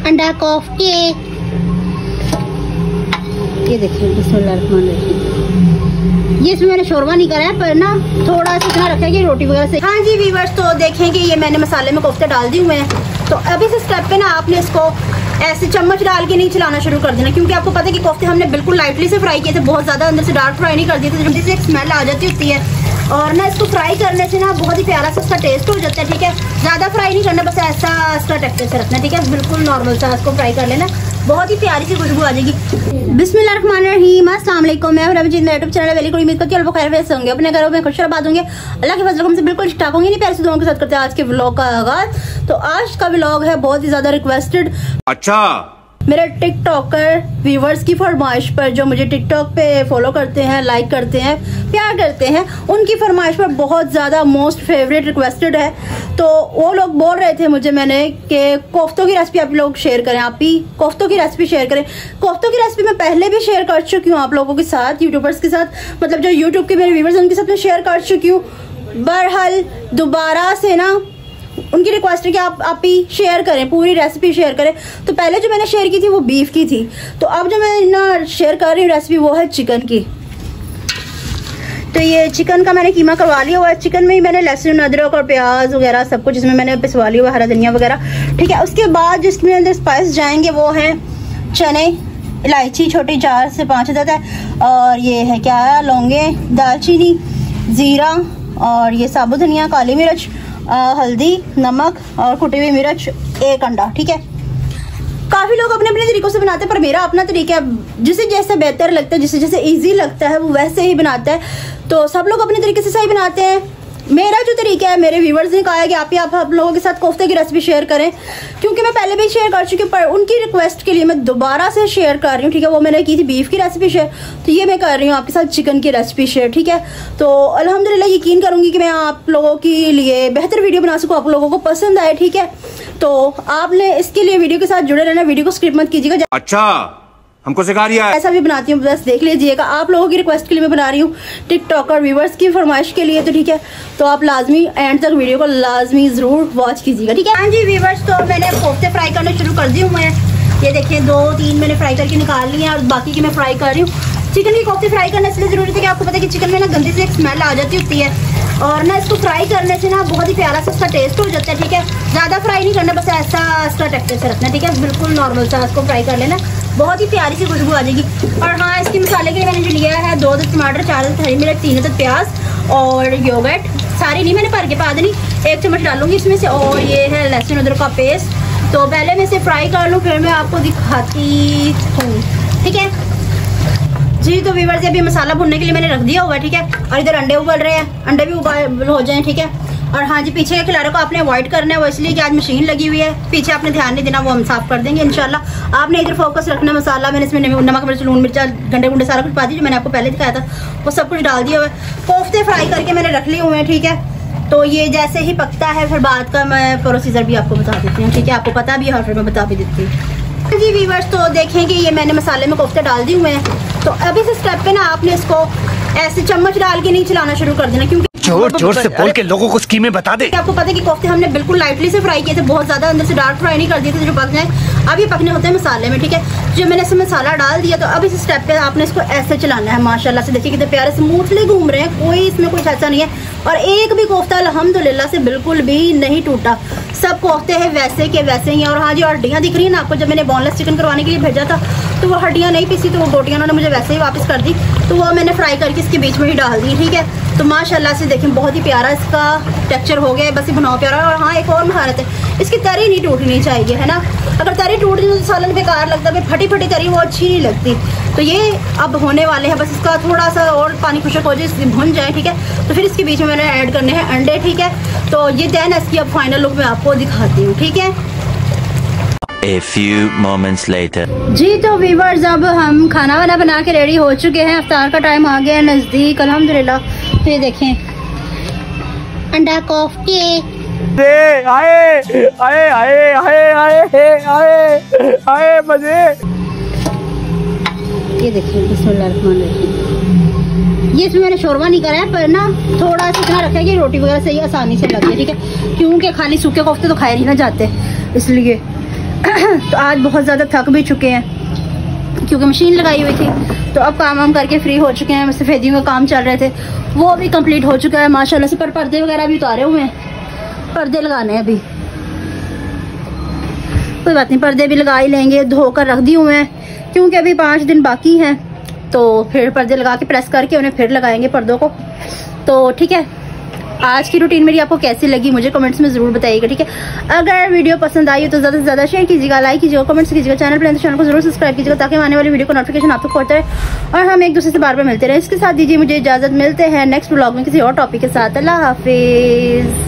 अंडा कोफ्ते। ये देखिए बिस्मिल्लाहिर्रहमानिर्रहीम। ये इसमें मैंने शोरबा नहीं करा है पर ना थोड़ा सा इतना रखा है कि रोटी वगैरह से। हाँ जी वीवर्स, तो देखें कि ये मैंने मसाले में कोफ्ते डाल दिए हुए हैं। तो अभी इस स्टेप पे ना आपने इसको ऐसे चम्मच डाल के नहीं चलाना शुरू कर देना, क्योंकि आपको पता है कि कोफ्ते हमने बिल्कुल लाइटली से फ्राई किए थे, बहुत ज़्यादा अंदर से डार्क फ्राई नहीं कर दिए थे, जल्दी से एक स्मेल आ जाती होती है। और ना इसको फ्राई करने से ना बहुत ही प्यारा सा इसका टेस्ट हो जाता है। ठीक है, ज़्यादा फ्राई नहीं करना, बस ऐसा इसका टेक्सचर से रखना। ठीक है, बिल्कुल नॉर्मल सा इसको फ्राई कर लेना, बहुत ही प्यारी सी खुशबू आ जाएगी। बिस्मिल्लाहिर्रहमानिर्रहीम, अस्सलाम वालेकुम। मैं रवजीत, मेरा यूट्यूब चैनल वेली उम्मीद करती हूँ आप खैर से होंगे, अपने घरों में खुश आबाद होंगे, अल्लाह के फजल से बिल्कुल ठीक होंगे। नहीं प्यारे से दुआओं के साथ करते हैं आज के व्लॉग का आगाज। तो आज का व्लॉग है बहुत ही ज्यादा रिक्वेस्टेड। अच्छा, मेरे टिकटॉकर व्यूवर्स की फरमाइश पर, जो मुझे टिकटॉक पे फॉलो करते हैं, लाइक करते हैं, प्यार करते हैं, उनकी फरमाइश पर बहुत ज़्यादा मोस्ट फेवरेट रिक्वेस्टेड है। तो वो लोग बोल रहे थे मुझे मैंने कि कोफ्तों की रेसिपी आप लोग शेयर करें, आप ही कोफ्तों की रेसिपी शेयर करें। कोफ्तों की रेसिपी मैं पहले भी शेयर कर चुकी हूँ आप लोगों के साथ, यूट्यूबर्स के साथ, मतलब जो यूट्यूब के मेरे व्यूवर्स हैं उनके साथ मैं शेयर कर चुकी हूँ। बहरहाल दोबारा से ना उनकी रिक्वेस्ट है कि आप ही शेयर करें, पूरी रेसिपी शेयर करें। तो पहले जो मैंने शेयर की थी वो बीफ की थी, तो अब जो मैं ना शेयर कर रही हूँ रेसिपी वो है चिकन की। तो ये चिकन का मैंने कीमा करवा लिया हुआ है। चिकन में ही मैंने लहसुन, अदरक और प्याज वगैरह सब कुछ इसमें मैंने पिसवा लिया हुआ, हरा धनिया वगैरह। ठीक है, उसके बाद जिसमें अंदर स्पाइस जाएंगे वो है चने, इलायची छोटी 4 से 5 अदद है, और ये है क्या है लौंगे, दालचीनी, ज़ीरा, और ये साबुत धनिया, काली मिर्च, हल्दी, नमक और कुटी हुई मिर्च, 1 अंडा। ठीक है, काफी लोग अपने अपने तरीकों से बनाते हैं, पर मेरा अपना तरीका है, जिसे जैसे बेहतर लगता है, जिसे जैसे इजी लगता है वो वैसे ही बनाता है। तो सब लोग अपने तरीके से सही बनाते हैं। मेरा जो तरीका है, मेरे व्यूवर्स ने कहा है कि आप लोगों के साथ कोफ्ते की रेसिपी शेयर करें, क्योंकि मैं पहले भी शेयर कर चुकी हूँ, पर उनकी रिक्वेस्ट के लिए मैं दोबारा से शेयर कर रही हूँ। ठीक है, वो मैंने की थी बीफ की रेसिपी शेयर, तो ये मैं कर रही हूँ आपके साथ चिकन की रेसिपी शेयर। ठीक है, तो अल्हम्दुलिल्लाह यकीन करूंगी कि मैं आप लोगों के लिए बेहतर वीडियो बना सकूँ, आप लोगों को पसंद आए। ठीक है, तो आपने इसके लिए वीडियो के साथ जुड़े रहना, वीडियो को स्किप मत कीजिएगा। अच्छा, हमको सिखा रही है। ऐसा भी बनाती हूँ, बस देख लीजिएगा। आप लोगों की रिक्वेस्ट के लिए मैं बना रही हूँ, टिकटॉकर व्यूवर्स की फरमाइश के लिए। तो ठीक है, तो आप लाजमी एंड तक वीडियो को लाजमी जरूर वॉच कीजिएगा। ठीक है, हाँ जी व्यूवर्स, तो मैंने कोफ्ते फ्राई करने शुरू कर दिए हुए हैं। ये देखिए 2-3 मैंने फ्राई करके निकाल लिए हैं, और बाकी की मैं फ्राई कर रही हूँ। चिकन की कोफ्ते फ्राई करने इसलिए जरूरी थी कि आपको पता है कि चिकन में ना गंदी से एक स्मेल आ जाती होती है, और ना इसको फ्राई करने से ना बहुत ही प्यारा सा इसका टेस्ट हो जाता है। ठीक है, ज़्यादा फ्राई नहीं करना, बस ऐसा इसका टेक्सचर से रखना। ठीक है, बिल्कुल नॉर्मल सा इसको फ्राई कर लेना, बहुत ही प्यारी सी खुशबू आ जाएगी। और हाँ, इसके मसाले के लिए मैंने जो लिया है 2 अदद टमाटर, 4 अदद हरी मिर्च, 3 अदद प्याज और योगर्ट। सारी नहीं मैंने भर के पा देनी, 1 चम्मच डालूंगी इसमें से। और ये है लहसुन अदरक का पेस्ट। तो पहले मैं इसे फ्राई कर लूँ, फिर मैं आपको दिखाती हूँ। ठीक है जी, तो व्यूअर्स अभी मसाला भुनने के लिए मैंने रख दिया हुआ है। ठीक है, और इधर अंडे उबल रहे हैं, अंडे भी उबाल हो जाएं। ठीक है, और हाँ जी, पीछे के खिलारे को आपने अवॉइड करना है, वो इसलिए कि आज मशीन लगी हुई है, पीछे आपने ध्यान नहीं देना, वो हम साफ कर देंगे इंशाल्लाह। आपने इधर फोकस रखना मसाला। मैंने इसमें नमक, मिर्च, लून, मिर्चा, गंडे गुंडे सारा कुछ पा दी, जो मैंने आपको पहले दिखाया था, वो सब कुछ डाल दिया हुआ है। कोफ्ते फ्राई करके मैंने रख लिए हुए हैं। ठीक है, तो ये जैसे ही पकता है फिर बाद का मैं प्रोसीजर भी आपको बता देती हूँ। ठीक है, आपको पता भी है, फिर मैं बता भी देती हूँ जी व्यूअर्स। तो देखें कि ये मैंने मसाले में कोफ्ते डाल दिए हुए हैं। तो अभी इस स्टेप पे ना आपने इसको ऐसे चम्मच डाल के नहीं चलाना शुरू कर देना, क्योंकि जोर जोर से बोल के लोगों को स्कीमें बता दे। आपको पता है कि कोफ्ते हमने बिल्कुल लाइटली से फ्राई किए थे, बहुत ज्यादा अंदर से डार्क फ्राई नहीं कर दिए थे जो पक जाए। अब ये पकने होते हैं मसाले में। ठीक है, जो मैंने इसमें मसाला डाल दिया, तो अब इस स्टेप पे आपने इसको ऐसे चलाना है। माशाल्लाह से देखिए कितने प्यारे स्मूथली घूम रहे हैं, कोई इसमें कुछ ऐसा नहीं है, और एक भी कोफ्ता अल्हम्दुलिल्लाह से बिल्कुल भी नहीं टूटा। सब कोफ्ते हैं वैसे के वैसे ही हैं। और हाँ जी, हड्डियाँ दिख रही है ना आपको, जब मैंने बोनलेस चिकन करवाने के लिए भेजा था तो वो हड्डियाँ नहीं पीसी, तो वो बोटियाँ उन्होंने मुझे वैसे ही वापस कर दी, तो वो मैंने फ्राई करके इसके बीच में ही डाल दी। ठीक है, तो माशाल्लाह से देखें बहुत ही प्यारा इसका टेक्सचर हो गया, बस ये बनाओ प्यारा। और हाँ, एक और महारत है, इसकी तरी नहीं टूटनी चाहिए, है ना। अगर तरी टूट जाए तो सालन बेकार लगता है, फटी फटी तरी वो अच्छी नहीं लगती। तो ये अब होने वाले हैं, बस इसका थोड़ा सा और पानी खुशक हो जाए, इसकी भुन जाए। ठीक है, तो फिर इसके बीच में मैंने ऐड करने हैं अंडे। ठीक है, तो ये देन इसकी अब फाइनल लुक मैं आपको दिखाती हूँ। ठीक है, A few moments later. जी तो व्यूअर्स, अब हम खाना वाना बना के रेडी हो चुके हैं, इफ्तार का टाइम आ गया है नजदीक अल्हम्दुलिल्लाह। तो ये देखें अंडा कोफ्ते, आए आए आए आए आए आए आए मजे। ये देखिए बिस्मिल्लाहिर्रहमानिर्रहीम। ये इसमें मैंने शोरबा नहीं करा है, पर ना थोड़ा सा इतना रखा है कि रोटी वगैरह सही आसानी से लग जाए। ठीक है, क्योंकि खाली सूखे कोफ्ते तो खाए नहीं ना जाते, इसलिए तो आज बहुत ज़्यादा थक भी चुके हैं क्योंकि मशीन लगाई हुई थी। तो अब काम वाम करके फ्री हो चुके हैं। सफ़ेदियों का काम चल रहे थे, वो भी कंप्लीट हो चुका है माशाल्लाह से। पर पर्दे वगैरह भी उतारे हुए हैं, पर्दे लगाने हैं अभी। कोई बात नहीं, पर्दे भी लगा ही लेंगे। धोकर रख दिए हुए हैं क्योंकि अभी 5 दिन बाकी हैं, तो फिर पर्दे लगा के प्रेस करके उन्हें फिर लगाएंगे पर्दों को। तो ठीक है, आज की रूटीन मेरी आपको कैसी लगी मुझे कमेंट्स में जरूर बताइएगा, ठीक है। अगर वीडियो पसंद आई हो तो ज़्यादा से ज़्यादा शेयर कीजिएगा, लाइक कीजिएगा, कमेंट्स कीजिएगा। चैनल पर चैनल को जरूर सब्सक्राइब कीजिएगा ताकि आने वाली वीडियो को नोटिफिकेशन आपको पहुंचता है और हम एक दूसरे से बार बार मिलते रहे। इसके साथ दीजिए मुझे इजाज़त, मिलते हैं नेक्स्ट व्लॉग में किसी और टॉपिक के साथ। अल्लाह हाफिज़।